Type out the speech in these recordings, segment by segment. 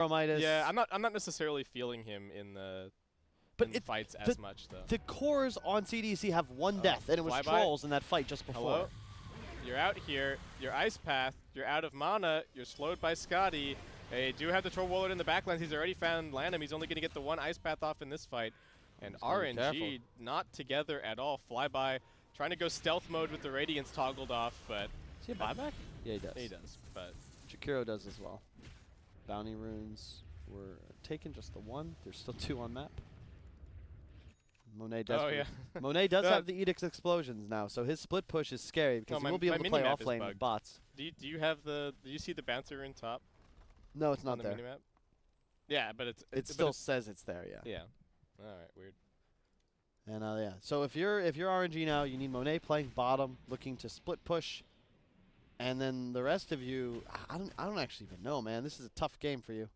Yeah, I'm not necessarily feeling him in the fights as much though. The cores on CDEC have one death, and it was Trolls in that fight just before. Hello? You're out here. You're Ice Path. You're out of mana. You're slowed by Scotty. They do have the Troll Warlord in the backlands. He's already found Lanham. He's only going to get the one Ice Path off in this fight. And RNG not together at all. Flyby trying to go stealth mode with the Radiance toggled off, but... Is he a buyback? Yeah, he does. He does, but... Jakiro does as well. Bounty runes were taken, just the one. There's still 2 on map. Monet does. Monet does have the Edict's explosions now, so his split push is scary because he will be able to play off lane with bots. Do you have the? Do you see the bouncer in top? No, it's not on there. The minimap? Yeah, but it still says it's there. Yeah. Yeah. All right. Weird. And yeah. So if you're RNG now, you need Monet playing bottom, looking to split push, and then the rest of you, I don't actually even know, man. This is a tough game for you.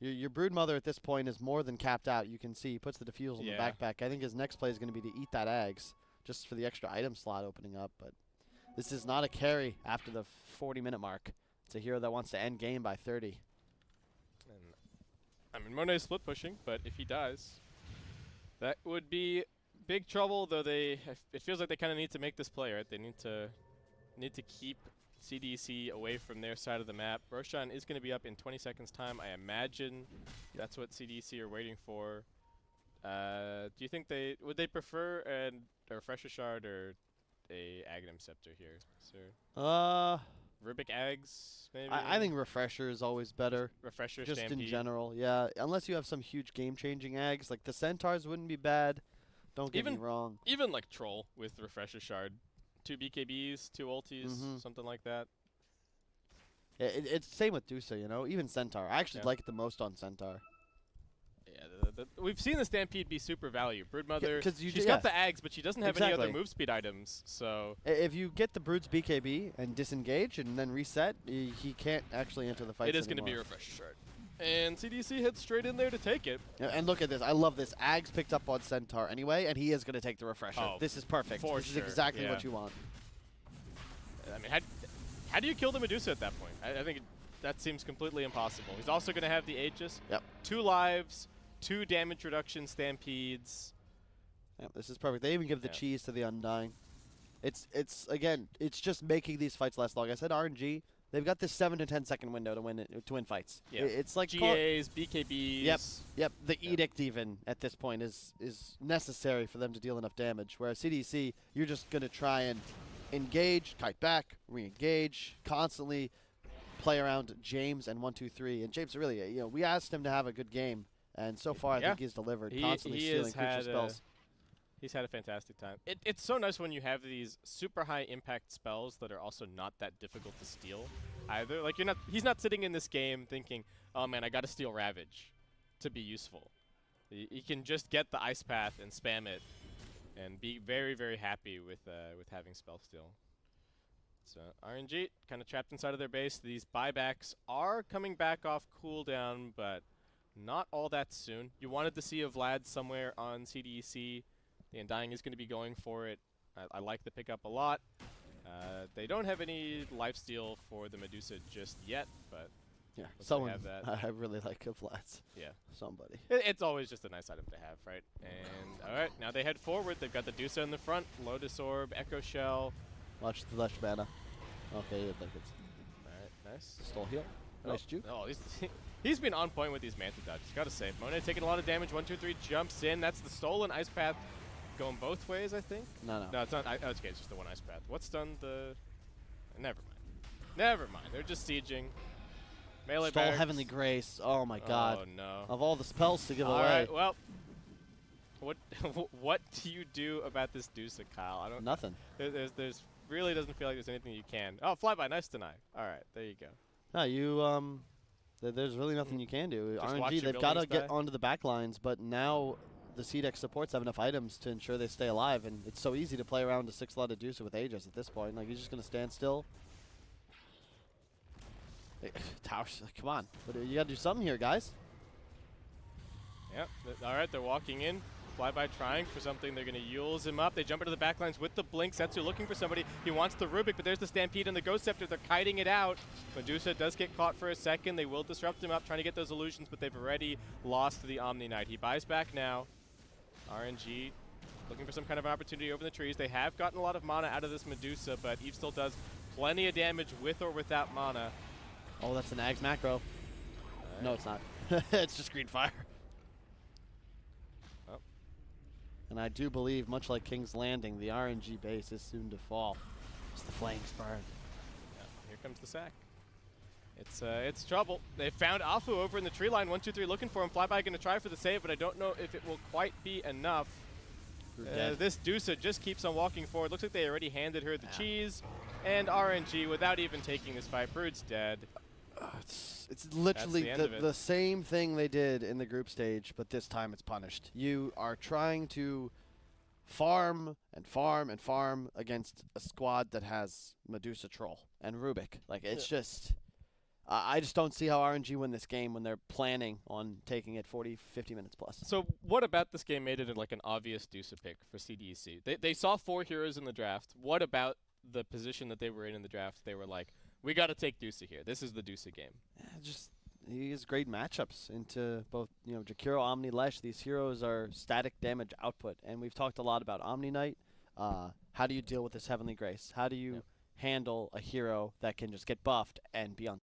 Your Broodmother at this point is more than capped out. You can see he puts the defusal in the backpack. I think his next play is going to be to eat that Ags just for the extra item slot opening up. But this is not a carry after the 40-minute mark. It's a hero that wants to end game by 30. And, I mean, Monet's split pushing, but if he dies, that would be big trouble. Though it feels like they kind of need to make this play, right? They need to keep CDEC away from their side of the map. Roshan is going to be up in 20 seconds time. I imagine that's what CDEC are waiting for. Do you think would they prefer a Refresher Shard or a Aghanim Scepter here, sir? Rubic Ags, maybe? I think Refresher is always better. Refresher just Stampede. in general, yeah. Unless you have some huge game-changing Ags. Like the Centaurs wouldn't be bad. Don't get me wrong. Even like Troll with Refresher Shard. 2 BKBs, 2 ultis, something like that. Yeah, it's the same with Dusa, you know. Even Centaur. I actually like it the most on Centaur. Yeah, we've seen the Stampede be super value. Broodmother, she's got the Ags, but she doesn't have any other move speed items. So if you get the Brood's BKB and disengage and then reset, he can't actually enter the fight. It is going to be a Refresher Shard. And CDC hits straight in there to take it. And look at this. I love this. Ags picked up on Centaur anyway, and he is going to take the Refresher. This is perfect. This is exactly what you want. I mean, how do you kill the Medusa at that point? I think that seems completely impossible. He's also going to have the Aegis. Yep. 2 lives, 2 damage reduction Stampedes. Yep, this is perfect. They even give the cheese to the Undying. It's just making these fights last long. I said RNG. They've got this 7 to 10 second window to win fights. Yeah. It's like GAs, BKBs. Yep. The Edict even at this point is necessary for them to deal enough damage. Whereas CDC, you're just going to try and engage, kite back, re-engage, constantly play around James and 1-2-3. And James really, we asked him to have a good game, and so far I think he's delivered. Constantly stealing creature spells. He's had a fantastic time. It's so nice when you have these super high impact spells that are also not that difficult to steal either. Like he's not sitting in this game thinking, oh man, I got to steal Ravage to be useful. He can just get the Ice Path and spam it and be very, very happy with having spell steal. So RNG kind of trapped inside of their base. These buybacks are coming back off cooldown, but not all that soon. You wanted to see a Vlad somewhere on CDEC. The Undying is going to be going for it. I like the pickup a lot. They don't have any lifesteal for the Medusa just yet, but yeah, someone have that. I really like a Vlad. Yeah, somebody. It's always just a nice item to have, right? And all right, now they head forward. They've got the Dusa in the front, Lotus Orb, Echo Shell. Watch the left mana. Okay, I think it's. All right, nice. Stole heal. Nice juke. Oh, he's been on point with these Manta dodges. Gotta say, Monet taking a lot of damage. 1-2-3 jumps in. That's the stolen Ice Path. Going both ways, I think. No, it's not. Okay, it's just the one Ice Path. What's done the? Never mind. They're just sieging. Melee Stole Heavenly Grace. Oh my God. Oh no. Of all the spells to give away. All right. Well, what do you do about this Dusa, Kyle? I don't. Nothing. There's really doesn't feel like there's anything you can. Oh, flyby, nice deny. All right, there you go. No, you there's really nothing you can do. Just RNG, they've got to get onto the back lines, but now the CDEC supports have enough items to ensure they stay alive, and it's so easy to play around a 6-slotted Dusa with Aegis at this point. Like, he's just going to stand still. Hey, Towers, come on. You got to do something here, guys. Yep. All right, they're walking in. Flyby trying for something. They're going to Yules him up. They jump into the backlines with the blink. Setsu looking for somebody. He wants the Rubik, but there's the Stampede and the Ghost Scepter. They're kiting it out. Medusa does get caught for a second. They will disrupt him up, trying to get those illusions, but they've already lost the Omni Knight. He buys back now. RNG looking for some kind of an opportunity over the trees. They have gotten a lot of mana out of this Medusa, but Eve still does plenty of damage with or without mana. Oh, that's an Ags macro. No, it's not. It's just green fire. Oh. And I do believe, much like King's Landing, the RNG base is soon to fall. It's the flames burn. Yeah, here comes the sack. It's trouble. They found Afu over in the tree line. 1, 2, 3 looking for him. Flyby going to try for the save, but I don't know if it will quite be enough. This Dusa just keeps on walking forward. Looks like they already handed her the cheese. And RNG, without even taking this fight, Brood's dead. It's literally the same thing they did in the group stage, but this time it's punished. You are trying to farm and farm and farm against a squad that has Medusa Troll and Rubik. Like, it's just... I just don't see how RNG win this game when they're planning on taking it 40, 50 minutes plus. So what about this game made it like an obvious Dusa pick for CDEC? They saw 4 heroes in the draft. What about the position that they were in the draft? They were like, we got to take Dusa here. This is the Dusa game. Yeah, just he has great matchups into both, Jakiro, Omni, Lesh. These heroes are static damage output, and we've talked a lot about Omni Knight. How do you deal with this Heavenly Grace? How do you handle a hero that can just get buffed and be on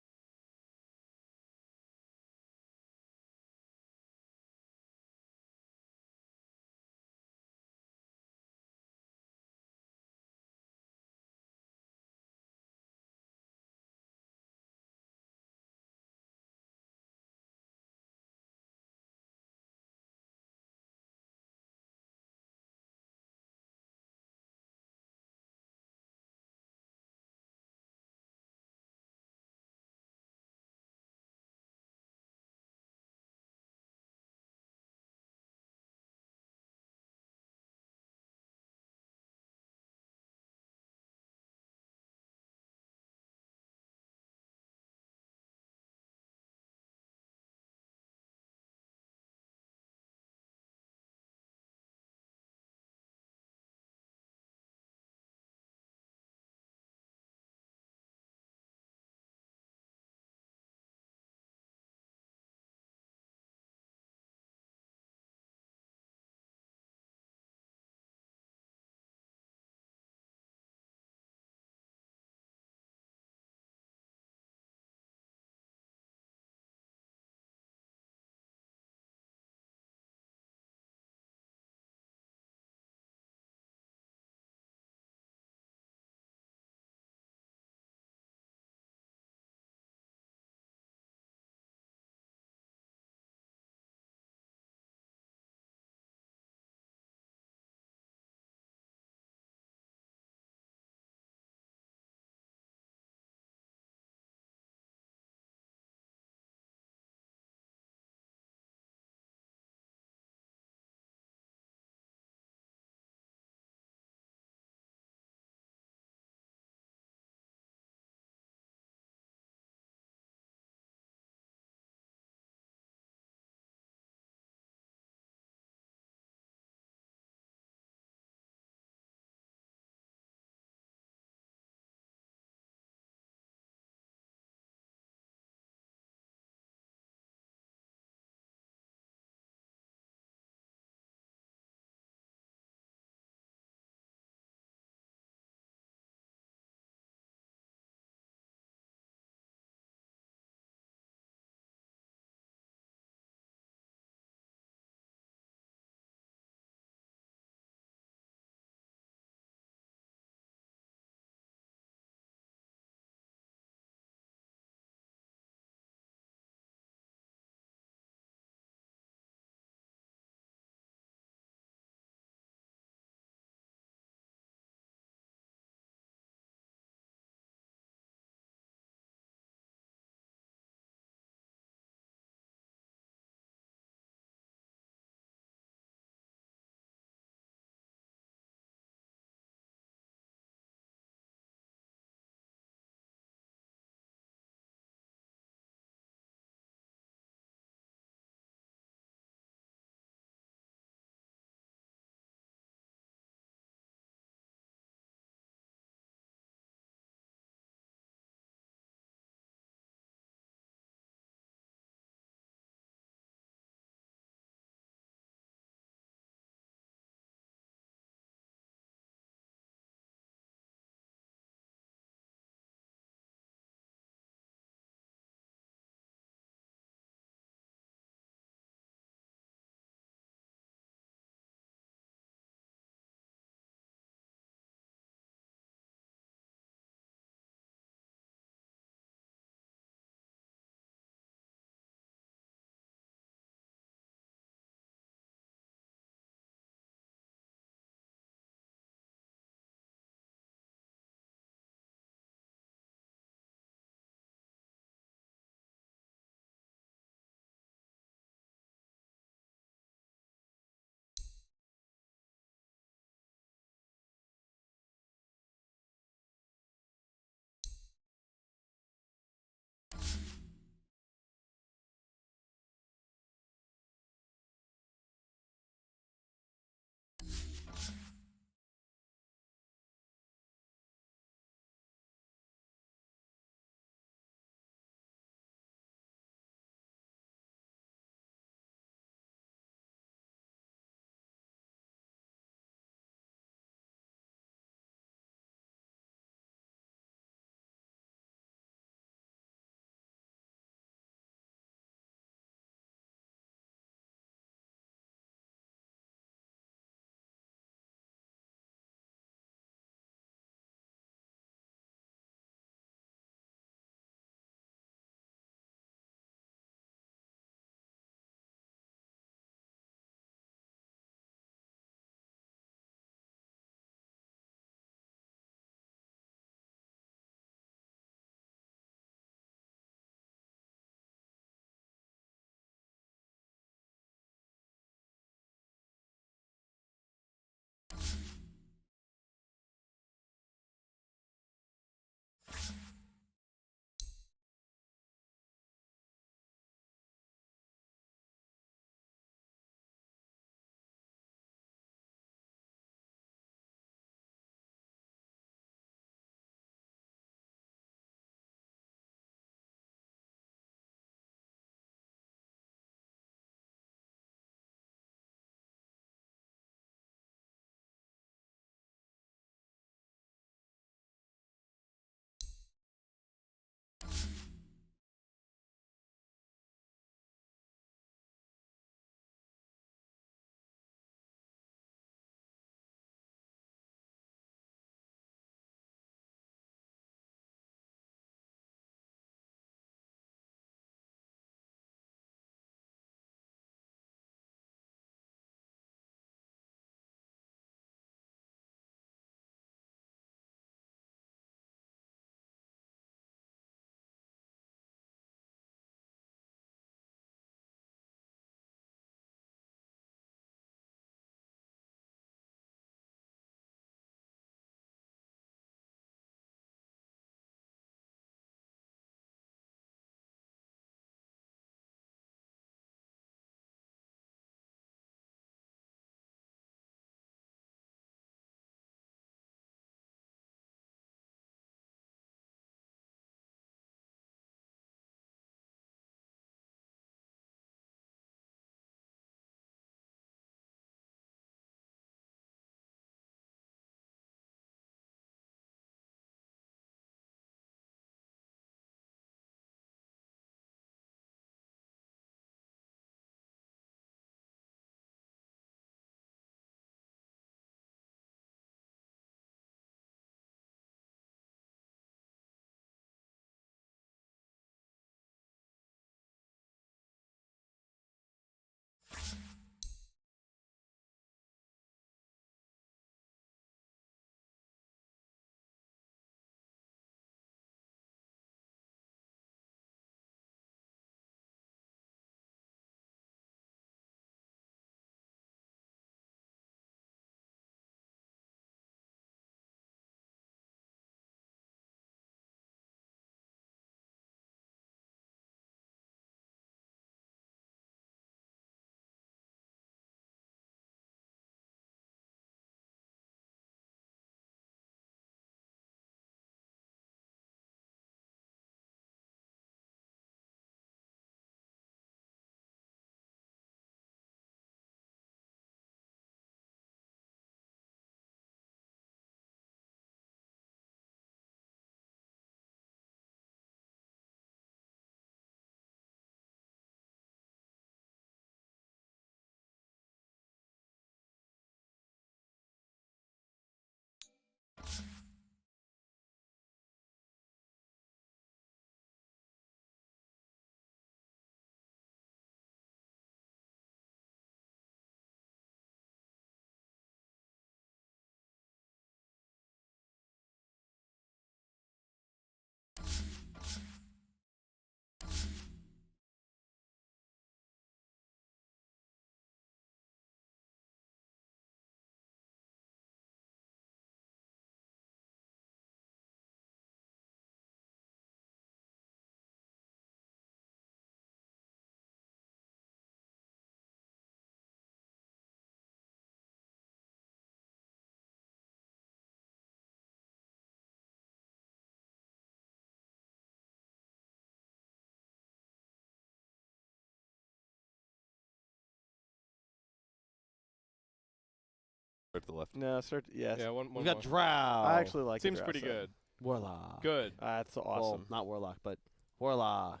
start to the left. No, start. Yes. Yeah, one We got more. Drow. I actually like. Seems the pretty Drow set. good. Warlock. Good. That's Well, awesome. not Warlock, but Warlock.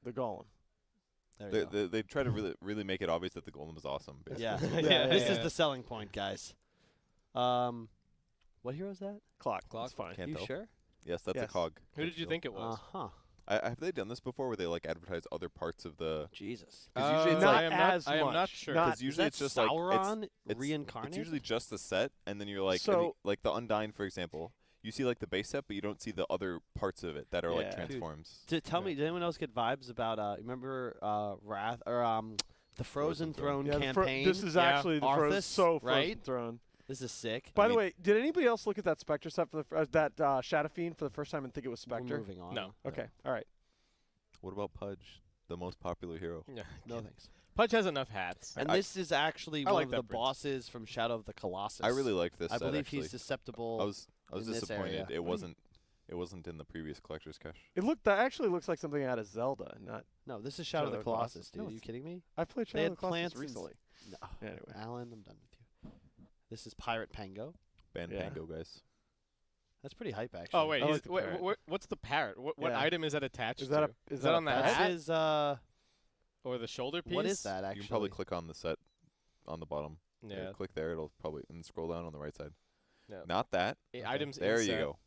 The Golem. There you go. They try to really make it obvious that the golem is awesome. Basically. Yeah. Yeah, This yeah. is the selling point, guys. What hero is that? Clock. Clock. That's fine. Can't You tell. sure? Yes, that's Yes. a cog. Who did you think it was? Uh-huh. Have they done this before, where they like advertise other parts of the? Jesus. Because usually it's Not like, I am as I am not much. sure. Not- because usually Is it's that just like Sauron it's reincarnated? usually just the set, and then you're like, So- like the Undying, for example. You see like the base set, but you don't see the other parts of it that are like Yeah. Dude. transforms. Tell Yeah. me, did anyone else get vibes about remember Wrath or the Frozen Frozen Throne Yeah, campaign? this is Yeah. actually the Arthas, Frozen right? Throne. This is sick. By I the mean- way, did anybody else look at that Spectre set for that Shadow Fiend for the first time and think it was We're Spectre? moving on. No. Okay. All right. What about Pudge, the most popular hero? Yeah. No thanks. Pudge has enough hats. And I- this is actually I one like of the that prince. bosses from Shadow of the Colossus. I really liked this I set, believe actually. he's susceptible. I was in this disappointed. area. It wasn't in the previous collector's cache. That actually looks like something out of Zelda. Not. No, this is Shadow of the Colossus, dude. No, Are you it's- kidding me? I played They Shadow had of the Colossus plants and recently. No. Anyway. Alan, I'm done with you. This is Pirate Pango. Ban Yeah. Pango, guys. That's pretty hype, actually. Oh wait, I he's, like the parrot. what's the parrot? What Yeah. item is that attached Is that to? a? Is that on the a hat? patch? This is Or the shoulder piece? what is that actually? You can probably click on the set on the bottom. Yeah. Click there. It'll probably and scroll down on the right side. Yeah. Not that. Items. There in you set. go.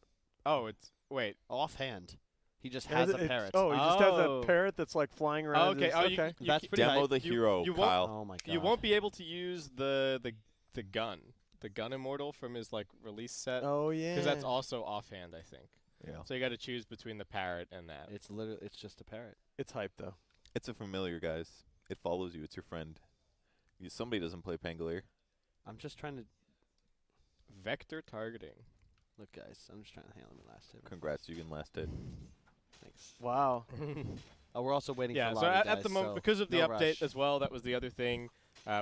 Oh, it's wait. Offhand. He just Yeah, has a it's- parrot. Oh, he just has Oh. a parrot that's like flying around. Okay. his- Oh, okay. That's you, pretty Demo hype. the hero, you won't- Kyle. Oh my god. you won't be able to use the gun immortal from his like release set Oh yeah. because that's also offhand, I think. Yeah. So you got to choose between the parrot and that. It's literally. It's just a parrot. It's hype though. It's a familiar, guys. It follows you. It's your friend. Somebody doesn't play Pangolier. I'm just trying to Vector targeting. look, guys. I'm just trying to handle my last hit. Congrats, you can last hit. Thanks. Wow. Oh, we're also waiting Yeah. for So lobby, at the guys, moment, so because of the no update rush. as well, that was the other thing.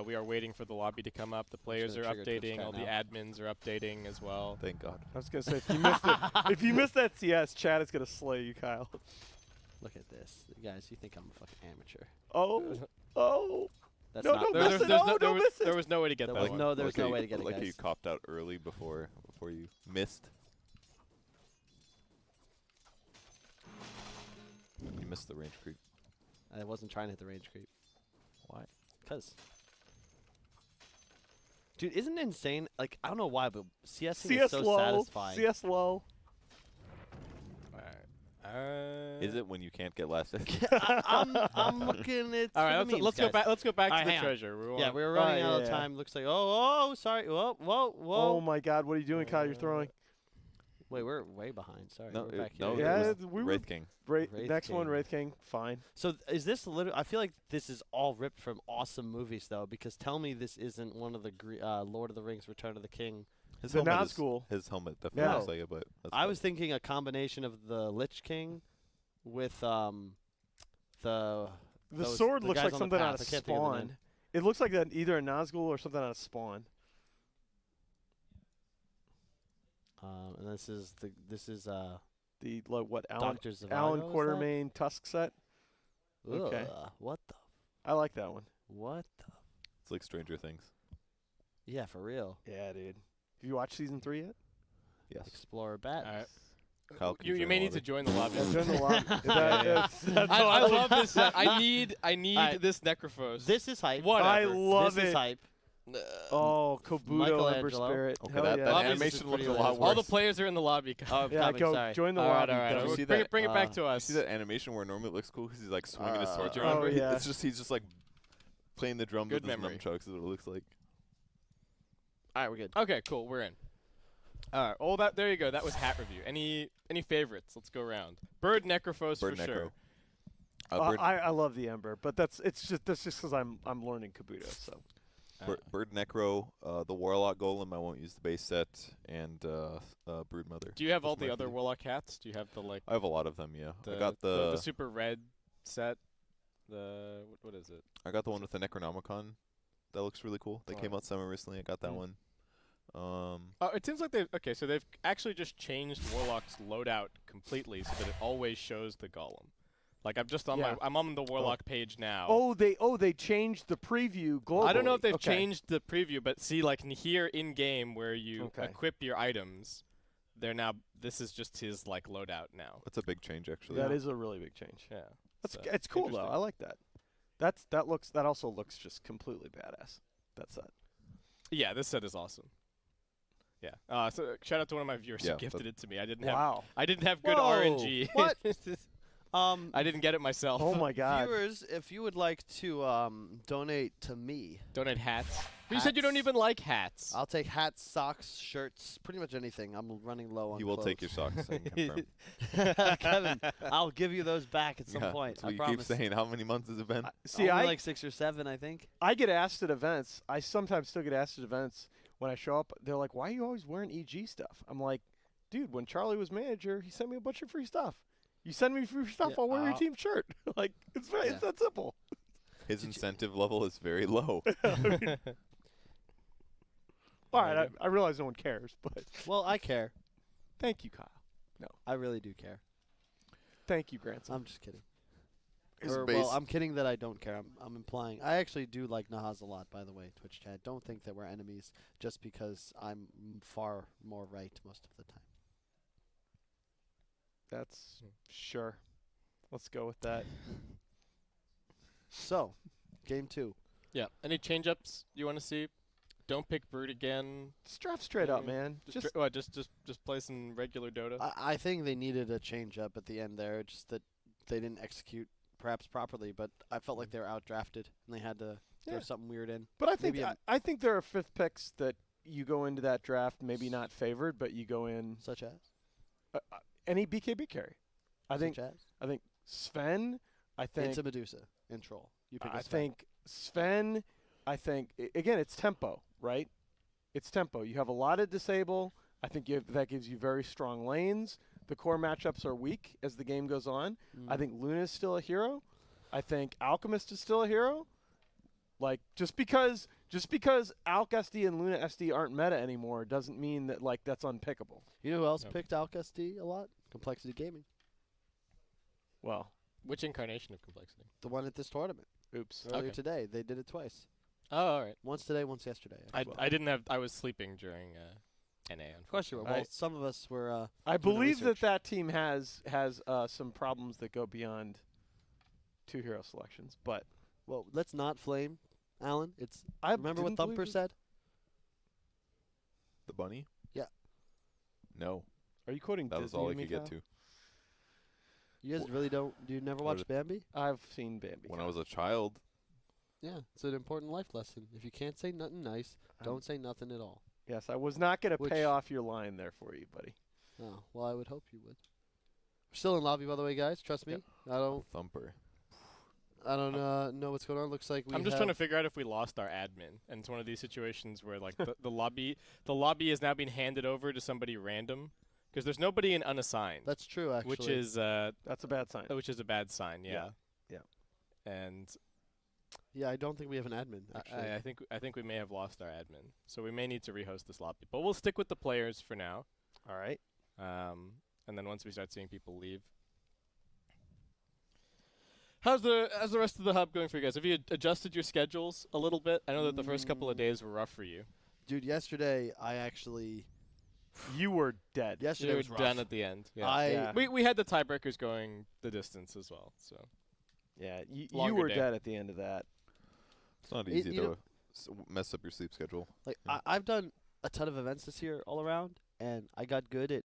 We are waiting for the lobby to come up. The players are gonna trigger updating. Twitch All chat the admins are updating as well. Thank God. I was gonna say if you missed it, if you missed that CS, Chad is gonna slay you, Kyle. Look at this, guys. You think I'm a fucking amateur? Oh. That's No, not. don't There, miss there's, it. there's No, no, don't miss it. there was no way to get There that was one. no. There was Like no how way you- to get it, like how you guys. copped out early before you missed. You missed the range creep. I wasn't trying to hit the range creep. Why? Cause. Dude, isn't it insane? Like, I don't know why, but CS is CS so low. satisfying. CS low. Is it when you can't get last hit? I'm looking at. All right, let's go back. Let's go back All to right, the hang on. treasure. Yeah, we were running out of yeah. time. Looks like. Oh, sorry. Whoa. Oh my God, what are you doing, Kyle? You're throwing. Wait, we're way behind. Sorry, No, we're back no, here. Yeah, it was we were- Wraith King. Wraith Next one, King. Wraith King. Fine. So is this literally? I feel like this is all ripped from awesome movies, though. Because tell me this isn't one of the Lord of the Rings: Return of the King. His The helmet, Nazgul. his helmet definitely Yeah. looks like it, but that's I about was it. thinking a combination of the Lich King with the The those- sword the looks guys like on the something out path. of I can't think of the name. Spawn. It looks like either a Nazgul or something out of Spawn. And this is The like what Alan Doctors of Alan Idaho, is Quartermain Tusk set. that? Okay. Ugh, what the? I like that one. What the? It's like Stranger Things. Yeah, for real. Yeah, dude. Have you watched season 3 yet? Yes. Explorer Bats. All right. Kyle, can You join may the need to lobby? join the lobby. Yeah, join the lobby. That's I awesome. love this set. I need Alright. this Necrophos. This is hype. Whatever. I love this it. is hype. Oh, Kabuto Ember Michelangelo. Spirit. Okay, Hell that, yeah. that Lobbies animation is looks pretty a lot lit. worse. All the players are in the lobby. Oh, I'm Yeah, coming, go sorry. join the all right, lobby. all right. Dummy. You see Bring that, it, bring it back to You us. see that animation where normally it looks cool because he's like swinging his sword. Do you oh, remember? yeah. It's just he's just like playing the drums Good with memory. his nunchucks. Is what it looks like. All right, we're good. Okay, cool. We're in. All right. Oh, there you go. That was hat review. Any favorites? Let's go around. Bird Necrophos Bird for Necro. sure. Bird, I love the Ember, but that's just because I'm learning Kabuto. So Bird Necro, the Warlock Golem. I won't use the base set, and Broodmother. Do you have Those all are my the other three. Warlock hats? Do you have the like? I have a lot of them. Yeah, The, I got the super red set. The what is it? I got the one with the Necronomicon. That looks really cool. They Oh. came out summer recently. I got that Mm. one. Oh, it seems like so they've actually just changed Warlock's loadout completely so that it always shows the golem. Like I'm just on Yeah. I'm on the Warlock page now. They changed the preview globally. I don't know if they've Okay. changed the preview, but see, like here in game where you Okay. equip your items, they're now. This is just his like loadout now. That's a big change, actually. That is a really big change. Yeah, That's so, it's cool though. interesting. I like that. That also looks just completely badass. That set. Yeah, this set is awesome. Yeah. So shout out to one of my viewers Yeah, who gifted it to me. I didn't have good Whoa, RNG. what? I didn't get it myself. Oh my god. Viewers, if you would like to donate to me, Donate hats. You said you don't Hats. even like hats. I'll take hats, socks, shirts, pretty much anything. I'm running low on He will clothes. take your socks. I can confirm. Kevin, I'll give you those back at some Yeah, point. that's I what you promise. keep saying. How many months has it been? See, Only I like 6 or 7, I think. I get asked at events. I sometimes still get asked at events when I show up. They're like, "Why are you always wearing EG stuff?" I'm like, "Dude, when Charlie was manager, he sent me a bunch of free stuff. You send me free stuff, Yeah, I'll wear your team shirt. Like it's Yeah. it's that simple." His incentive level is very low. All right, I realize no one cares, but Well, I care. thank you, Kyle. I really do care. Thank you, Grandson. I'm just kidding. His Or, base- well, I'm kidding that I don't care. I'm implying. I actually do like Nahaz a lot, by the way, Twitch chat. Don't think that we're enemies just because I'm far more right most of the time. That's sure. Let's go with that. So, game 2. Yeah. Any change-ups you want to see? Don't pick Brood again. Just draft straight up, Mm, man. Just play some regular Dota. I think they needed a change up at the end there, just that they didn't execute perhaps properly, but I felt like they were outdrafted and they had to throw Yeah. something weird in. But I think Maybe I think there are fifth picks that you go into that draft maybe not favored, but you go in Such as? any BKB carry. I think Such as? Sven. I think Into Medusa and Troll. You pick a I Sven. think Sven. I think again it's tempo, right? It's tempo. You have a lot of disable. I think that gives you very strong lanes. The core matchups are weak as the game goes on. I think Luna is still a hero. I think Alchemist is still a hero. Like just because Alk SD and Luna SD aren't meta anymore doesn't mean that like that's unpickable. You know who else Yep. picked Alk SD a lot? Complexity Gaming. Well, Which incarnation of complexity? The one at this tournament. oops. Earlier Okay. today. They did it twice. Oh, all right. Once today, once yesterday. I didn't have. I was sleeping during NA. Of course you were. I- Well, some of us were. I doing the believe research. that team has some problems that go beyond 2 hero selections, but Well, let's not flame Alan. It's I remember what didn't Thumper believe it. said? The bunny? Yeah. No, Are you quoting that was Disney all I to me, could get Kyle? to. You guys really don't. Do you never What watch is- Bambi? I've seen Bambi. When I was a child, Yeah, it's an important life lesson. If you can't say nothing nice, don't say nothing at all. Yes, I was not going to Which- pay off your line there for you, buddy. Oh, well, I would hope you would. We're still in lobby, by the way, guys. Trust me. Yep. I don't Thumper. know what's going on. Looks like we I'm just have trying to figure out if we lost our admin, and it's one of these situations where like the lobby is now being handed over to somebody random because there's nobody in unassigned, That's true, actually. which is That's a bad sign. a bad sign. Yeah. Yeah. And Yeah, I don't think we have an admin, actually. I think we may have lost our admin, so we may need to rehost this lobby. But we'll stick with the players for now. All right. And then once we start seeing people leave. How's the rest of the hub going for you guys? Have you adjusted your schedules a little bit? I know that the first couple of days were rough for you. Dude, yesterday, I actually... You were dead. Yesterday You were was rough. done at the end. Yeah. Yeah. We had the tiebreakers going the distance as well. So Yeah, you Longer were day. dead at the end of that. It's not It- easy you to know- mess up your sleep schedule. Like, Yeah. I've done a ton of events this year all around, and I got good at